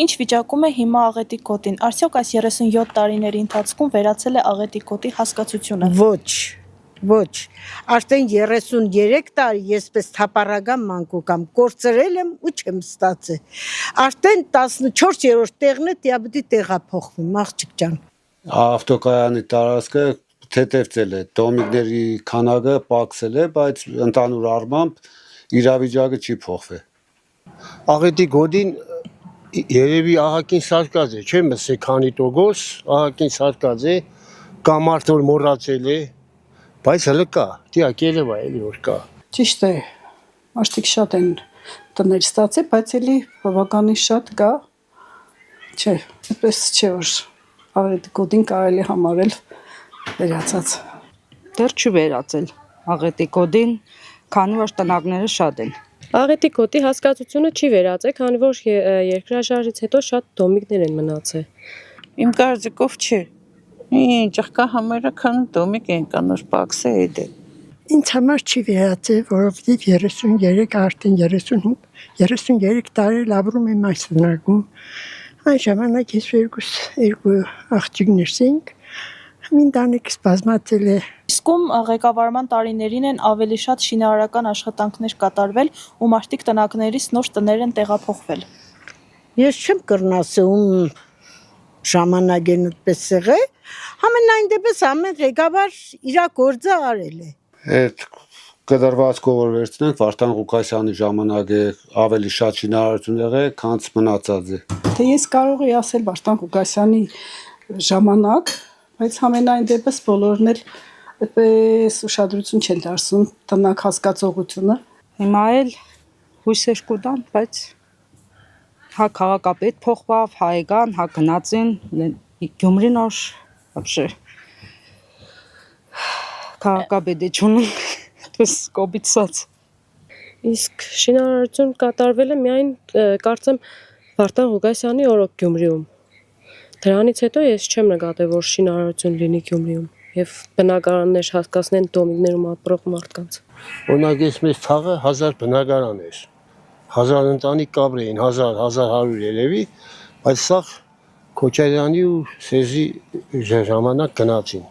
Ինչ վիճակում է հիմա աղետի գոտին, արդյոք այս 37 տարիների ընթացքում վերացել է աղետի գոտի հասկացությունը։ Ոչ, արդեն 33 տարի եսպես թափառական մանկուկ եմ, կորցրել եմ ու չեմ ստացել, արդեն 14-րդ տեղն է տիաբդի տեղափոխվում, աղջիկ ջան։ Ավտոկայանի տարածքը թեթևցել է, տոմիկների քանակը պակսել է, բայց ընդհանուր առմամբ իրավիճակը չի փոխվել։ Աղետի գոտին երևի ահագին սարկած է, չեմ ասել քանի տոկոս, ահագին սարկած է, կամ մարդը որ մոռացել է, բայց հələ կա, դիակելը վայ էլի որ կա։ Ճիշտ է, մարդիկ շատ են տներ ստացել, բայց էլի բավականին շատ կա, չէ, այդպես չէ որ աղետի գոտին կարելի համարել վերացած։ Դեռ չի վերացել աղետի գոտին, քանի որ տնակները շատ են։ Աղետի գոտի հասկացությունը չի վերացել, քանի որ երկրաշարժից հետո շատ դոմիկներ են մնացել։ Իմ կարծիքով չի։ Ճղկա համարը քան դոմիկ են կանոր պակսը էդ է։ Ինձ համար չի վերացել, որովհետև 33 արդեն 33 տարի ապրում եմ այս բնակում։ Այն ժամանակ ես երկու աղջիկներ էինք։ Ընտանիքս բազմացել է։ Իսկում ղեկավարման տարիներին են ավելի շատ շինարարական աշխատանքներ կատարվել ու մարդիկ տնակներից նոր տներ են տեղափոխվել։ Ես չեմ կրնասում ժամանակեն այդպես եղել, համենայն դեպս ամեն ղեկավար իր գործը արել է։ Այդ կդրվածքով որ վերցնենք Վարդան Ղուկասյանի ժամանակ է ավելի շատ շինարարություն եղել, քան մնացած է։ Թե ես կարող եի ասել Վարդան Ղուկասյանի ժամանակ, բայց համենայն դեպս բոլորն էլ այդպես ուշադրություն չեն դարձնում տնակ հասկացողությունը։ Հիմա էլ հույսեր կուտան, բայց հա քաղաքապետ փոխվավ, հա եկան, հա գնացին, Գյումրին աշ вообще քաղաքապետի չունենք, այդպես կոպիցած։ Իսկ շինարարություն կատարվել է միայն կարծեմ Վարդան Ղուկասյանի օրոք Գյումրիում։ Դրանից հետո ես չեմ նկատել, որ շինարարություն լինի Գյումրիում եւ բնակարաններ հասկացնեն դոմիկներում ապրող մարդկանց։ Օրինակ ես մեծ թաղը 1000 բնակարան էր, 1000 ընտանիք կաբրեին, 1000-1100 երևի, բայց սա Քոչարյանի ու Սերժի ժամանակ գնացին։